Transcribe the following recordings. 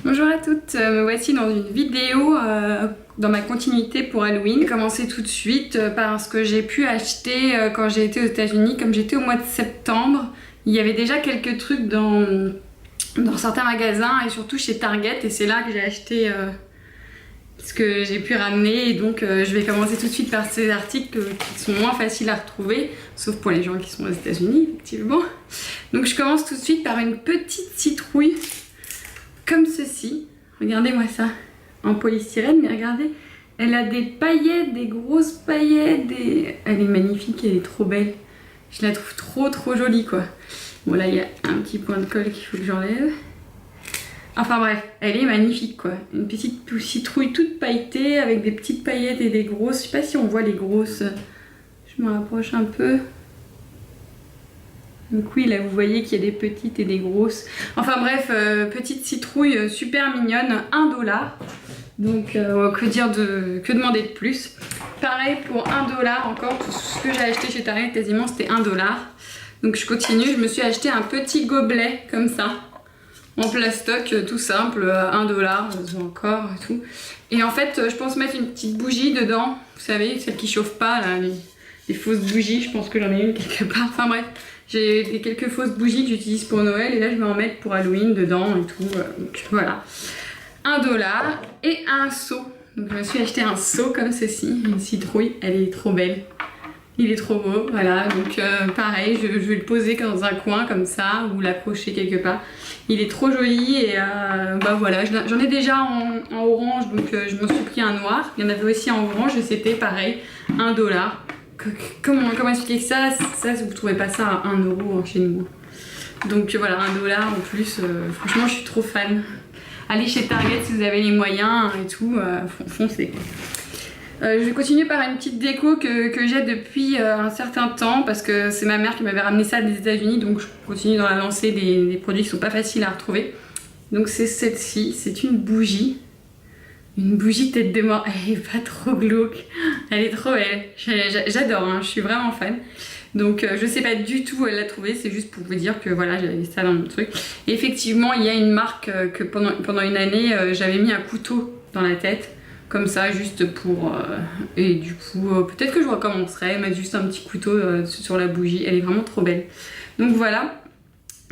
Bonjour à toutes, me voici dans une vidéo dans ma continuité pour Halloween. Je vais commencer tout de suite par ce que j'ai pu acheter quand j'ai été aux États-Unis. Comme j'étais au mois de septembre, il y avait déjà quelques trucs dans certains magasins et surtout chez Target, et c'est là que j'ai acheté ce que j'ai pu ramener. Et donc je vais commencer tout de suite par ces articles qui sont moins faciles à retrouver, sauf pour les gens qui sont aux États-Unis effectivement. Donc je commence tout de suite par une petite citrouille comme ceci. Regardez-moi ça, en polystyrène, mais regardez, elle a des paillettes, des grosses paillettes, elle est magnifique, elle est trop belle. Je la trouve trop jolie quoi. Bon là il y a un petit point de colle qu'il faut que j'enlève. Enfin bref, elle est magnifique quoi. Une petite citrouille toute pailletée avec des petites paillettes et des grosses. Je sais pas si on voit les grosses. Je me rapproche un peu. Donc oui, là vous voyez qu'il y a des petites et des grosses. Enfin bref, petite citrouille super mignonne, 1 $. Donc que demander de plus. Pareil pour 1 $, encore tout ce que j'ai acheté chez Target quasiment c'était 1 $. Donc je continue, je me suis acheté un petit gobelet comme ça, en plastoc tout simple, 1 $, encore et tout. Et en fait je pense mettre une petite bougie dedans, vous savez, celle qui chauffe pas là, les fausses bougies, je pense que j'en ai une quelque part, enfin bref. J'ai quelques fausses bougies que j'utilise pour Noël et là je vais en mettre pour Halloween dedans et tout. Donc voilà. 1 $ et un seau. Donc je me suis acheté un seau comme ceci, une citrouille, elle est trop belle. Il est trop beau, voilà. Donc pareil, je vais le poser dans un coin comme ça ou l'accrocher quelque part. Il est trop joli et bah voilà, j'en ai déjà en orange donc je m'en suis pris un noir. Il y en avait aussi en orange et c'était pareil, 1 $. Comment expliquer ça, vous trouvez pas ça à 1 € chez nous. Donc voilà, 1 $ en plus, franchement je suis trop fan. Allez chez Target si vous avez les moyens et tout, foncez quoi. Je vais continuer par une petite déco que j'ai depuis un certain temps parce que c'est ma mère qui m'avait ramené ça des États-Unis, donc je continue dans la lancée des produits qui sont pas faciles à retrouver. Donc c'est celle-ci, c'est une bougie. Une bougie tête de mort, elle est pas trop glauque, elle est trop belle, j'adore, hein, je suis vraiment fan. Donc je sais pas du tout où elle l'a trouvée, c'est juste pour vous dire que voilà, j'avais ça dans mon truc. Et effectivement, il y a une marque que pendant une année, j'avais mis un couteau dans la tête, comme ça, juste pour... et du coup, peut-être que je recommencerai, mettre juste un petit couteau sur la bougie, elle est vraiment trop belle. Donc voilà,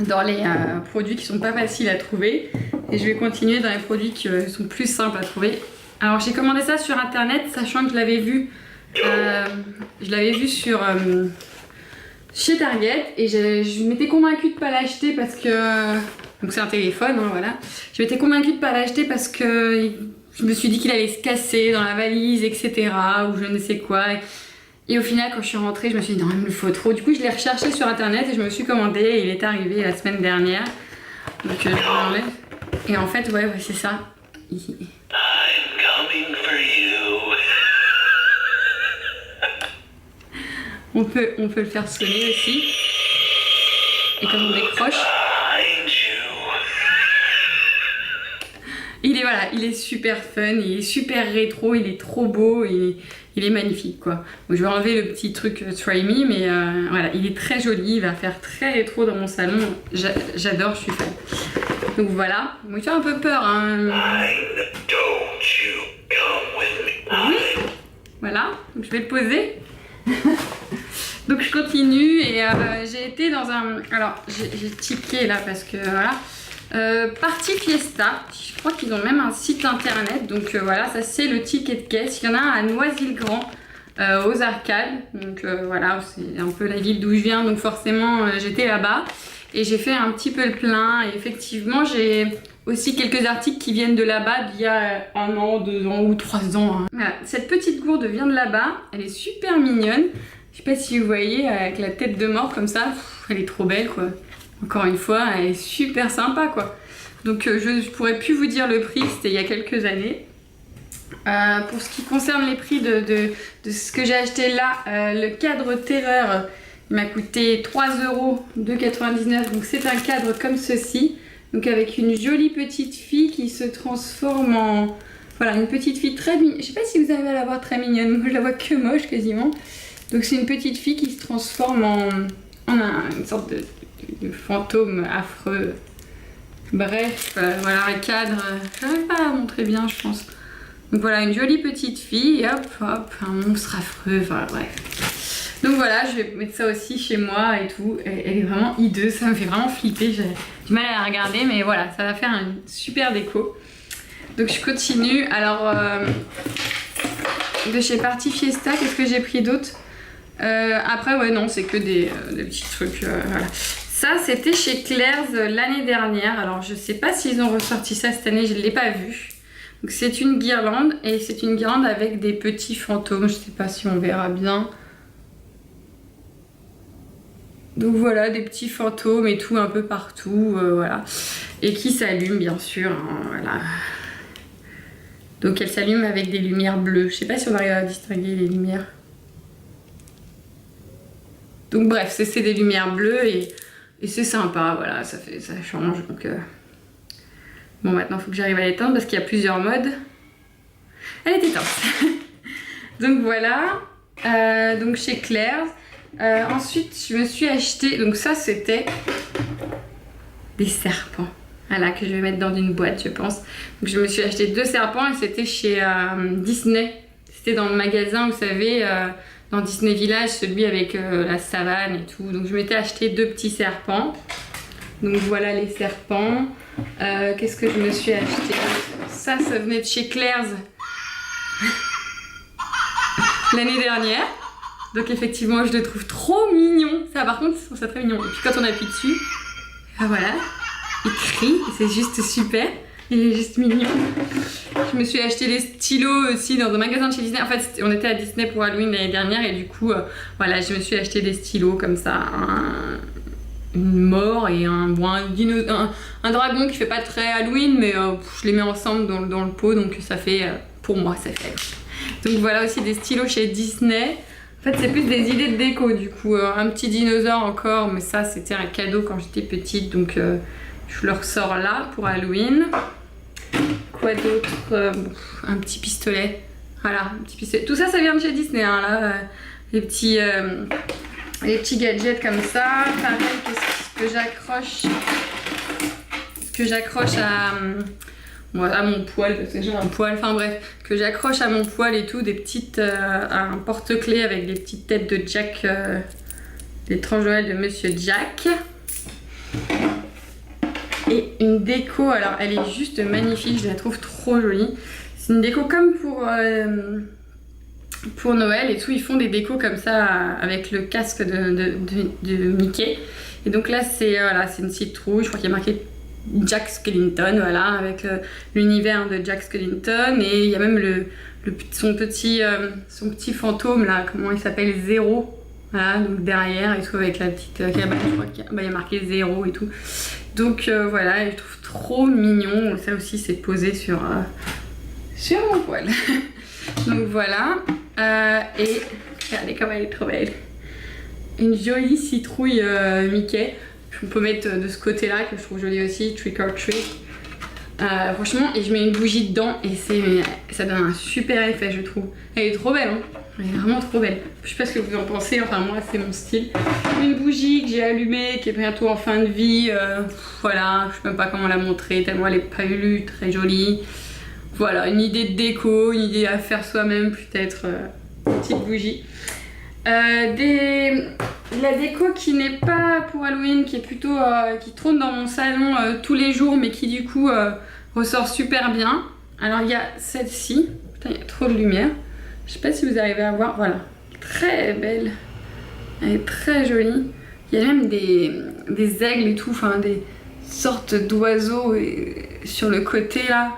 dans les produits qui sont pas faciles à trouver. Et je vais continuer dans les produits qui sont plus simples à trouver. Alors j'ai commandé ça sur internet, sachant que je l'avais vu sur chez Target et je m'étais convaincue de pas l'acheter parce que... Donc c'est un téléphone, hein, voilà. Je m'étais convaincue de pas l'acheter parce que je me suis dit qu'il allait se casser dans la valise, etc. ou je ne sais quoi. Et au final, quand je suis rentrée, je me suis dit non, il me le faut trop. Du coup, je l'ai recherché sur internet et je me suis commandé et il est arrivé la semaine dernière. Donc je l'enlève. Et en fait, ouais, c'est ça. I'm coming for you. On peut le faire sonner aussi. Et quand on décroche, il est super fun, il est super rétro, il est trop beau, il est magnifique quoi. Donc, je vais enlever le petit truc Try Me, mais voilà, il est très joli, il va faire très rétro dans mon salon. J'adore, je suis fan. Donc voilà, bon, il fait un peu peur hein. Oui, voilà, donc je vais le poser. Donc je continue et j'ai été dans un... Alors j'ai tiqué là parce que voilà. Party Fiesta, je crois qu'ils ont même un site internet. Donc voilà, ça c'est le ticket de caisse. Il y en a un à Noisy-le-Grand aux arcades. Donc voilà, c'est un peu la ville d'où je viens. Donc forcément j'étais là-bas. Et j'ai fait un petit peu le plein. Et effectivement j'ai aussi quelques articles qui viennent de là-bas d'il y a 1 an, 2 ans ou 3 ans. Hein. Voilà, cette petite gourde vient de là-bas. Elle est super mignonne. Je sais pas si vous voyez, avec la tête de mort comme ça, elle est trop belle quoi. Encore une fois, elle est super sympa quoi. Donc je pourrais plus vous dire le prix, c'était il y a quelques années. Pour ce qui concerne les prix de ce que j'ai acheté là, le cadre Terreur, il m'a coûté 3,99 €. Donc c'est un cadre comme ceci. Donc avec une jolie petite fille qui se transforme en... Voilà, une petite fille très mignonne. Je sais pas si vous arrivez à la voir très mignonne, moi je la vois que moche quasiment. Donc c'est une petite fille qui se transforme en une sorte de le fantôme affreux. Bref, voilà un cadre, j'arrive pas à montrer bien je pense. Donc voilà, une jolie petite fille, et hop, hop, un monstre affreux, enfin bref. Donc voilà, je vais mettre ça aussi chez moi et tout. Elle est vraiment hideuse, ça me fait vraiment flipper, j'ai du mal à la regarder, mais voilà, ça va faire une super déco. Donc je continue, alors de chez Party Fiesta, qu'est-ce que j'ai pris d'autre? Après, ouais, non, c'est que des petits trucs, voilà. Ça, c'était chez Claire's l'année dernière, alors je sais pas s'ils ont ressorti ça cette année, je l'ai pas vu. Donc c'est une guirlande et c'est une guirlande avec des petits fantômes. Je sais pas si on verra bien. Donc voilà, des petits fantômes et tout un peu partout, voilà. Et qui s'allument bien sûr, hein, voilà. Donc elle s'allume avec des lumières bleues. Je sais pas si on arrive à distinguer les lumières. Donc bref, c'est des lumières bleues et c'est sympa, voilà, ça change. Donc bon, maintenant il faut que j'arrive à l'éteindre parce qu'il y a plusieurs modes. Elle est éteinte. Donc voilà, donc chez Claire's. Ensuite, je me suis acheté, donc ça c'était des serpents. Voilà, que je vais mettre dans une boîte, je pense. Donc je me suis acheté 2 serpents et c'était chez Disney. C'était dans le magasin, vous savez, dans Disney Village, celui avec la savane et tout. Donc je m'étais acheté 2 petits serpents. Donc voilà les serpents. Qu'est-ce que je me suis acheté? Ça venait de chez Claire's l'année dernière. Donc effectivement, je le trouve trop mignon. Ça, par contre, je trouve ça très mignon. Et puis quand on appuie dessus, ah voilà, il crie. C'est juste super. Il est juste mignon. Je me suis acheté des stylos aussi dans un magasin de chez Disney. En fait, on était à Disney pour Halloween l'année dernière et du coup, voilà, je me suis acheté des stylos comme ça. Une mort et un dragon qui fait pas très Halloween, mais je les mets ensemble dans le pot, donc ça fait, pour moi, ça fait. Donc voilà aussi des stylos chez Disney. En fait, c'est plus des idées de déco du coup. Un petit dinosaure encore, mais ça, c'était un cadeau quand j'étais petite, donc je le ressors là pour Halloween. Quoi d'autre? Un petit pistolet. Voilà, un petit pistolet. Tout ça, ça vient de chez Disney, hein, là. Les petits gadgets comme ça. Pareil, qu'est-ce que j'accroche à mon poil, parce que j'ai un poil, enfin bref, que j'accroche à mon poil et tout, des petites, un porte-clés avec des petites têtes de Jack, des tranches Noël de Monsieur Jack. Et une déco, alors elle est juste magnifique, je la trouve trop jolie. C'est une déco comme pour Noël et tout, ils font des décos comme ça avec le casque de Mickey. Et donc là c'est voilà, une citrouille, je crois qu'il y a marqué Jack Skellington, voilà, avec l'univers de Jack Skellington. Et il y a même son petit fantôme là, comment il s'appelle, Zéro. Voilà, donc derrière et tout avec la petite cabane, je crois qu'il y a marqué 0 et tout. Donc voilà, je trouve trop mignon. Ça aussi c'est posé sur mon poil. Donc voilà. Et regardez comme elle est trop belle. Une jolie citrouille Mickey. On peut mettre de ce côté là que je trouve joli aussi, Trick or Treat. Franchement, et je mets une bougie dedans et ça donne un super effet, je trouve. Elle est trop belle, hein. Elle est vraiment trop belle. Je sais pas ce que vous en pensez, enfin moi c'est mon style. Une bougie que j'ai allumée, qui est bientôt en fin de vie. Voilà, je sais même pas comment la montrer, tellement elle est palue, très jolie. Voilà, une idée de déco, une idée à faire soi-même peut-être. Une petite bougie. La déco qui n'est pas pour Halloween, qui est plutôt qui trône dans mon salon tous les jours, mais qui du coup ressort super bien. Alors il y a celle-ci, putain il y a trop de lumière. Je sais pas si vous arrivez à voir, voilà, très belle, elle est très jolie. Il y a même des aigles et tout, enfin des sortes d'oiseaux sur le côté là.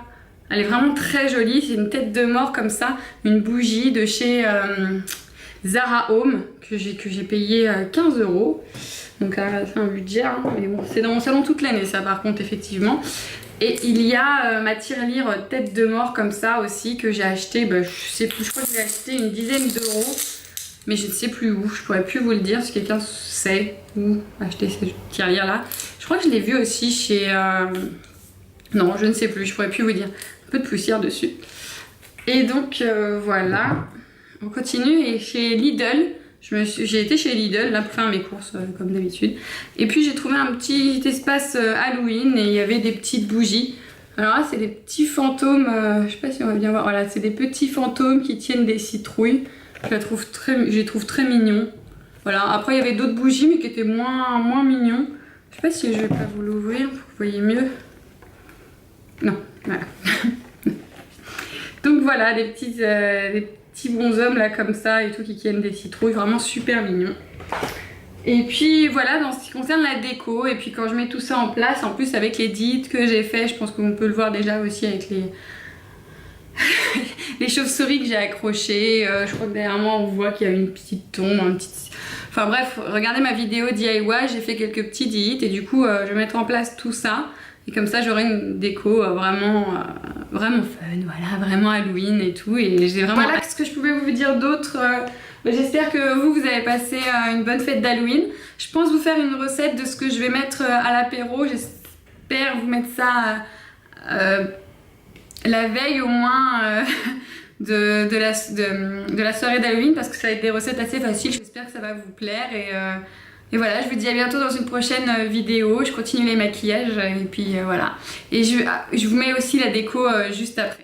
Elle est vraiment très jolie, c'est une tête de mort comme ça, une bougie de chez Zara Home que j'ai payé 15 €. Donc c'est un budget, hein, mais bon, c'est dans mon salon toute l'année ça par contre effectivement. Et il y a ma tirelire tête de mort comme ça aussi que j'ai acheté, je sais plus, je crois que j'ai acheté une dizaine d'euros, mais je ne sais plus où, je pourrais plus vous le dire si quelqu'un sait où acheter cette tirelire là. Je crois que je l'ai vue aussi chez... non, je ne sais plus, je pourrais plus vous dire. Un peu de poussière dessus. Et donc voilà, on continue et chez Lidl, J'ai été chez Lidl là pour faire mes courses comme d'habitude. Et puis j'ai trouvé un petit espace Halloween et il y avait des petites bougies. Alors là c'est des petits fantômes, je sais pas si on va bien voir, voilà c'est des petits fantômes qui tiennent des citrouilles. Je les trouve très mignons. Voilà, après il y avait d'autres bougies mais qui étaient moins mignons. Je sais pas si je vais pas vous l'ouvrir pour que vous voyez mieux. Non, voilà. Donc voilà, des petits bonshommes là comme ça et tout qui tiennent des citrouilles, vraiment super mignons. Et puis voilà dans ce qui concerne la déco, et puis quand je mets tout ça en place, en plus avec les dites que j'ai fait, je pense qu'on peut le voir déjà aussi avec les chauves-souris que j'ai accrochées. Je crois que derrière moi on voit qu'il y a une petite tombe, enfin bref, regardez ma vidéo DIY, j'ai fait quelques petits dites et du coup je vais mettre en place tout ça. Et comme ça j'aurai une déco vraiment fun, voilà, vraiment Halloween et tout. Et j'ai vraiment... Voilà ce que je pouvais vous dire d'autre. J'espère que vous avez passé une bonne fête d'Halloween. Je pense vous faire une recette de ce que je vais mettre à l'apéro. J'espère vous mettre ça la veille au moins de la soirée d'Halloween, parce que ça va être des recettes assez faciles. J'espère que ça va vous plaire et voilà, je vous dis à bientôt dans une prochaine vidéo. Je continue les maquillages et puis voilà. Et je vous mets aussi la déco juste après.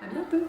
À bientôt.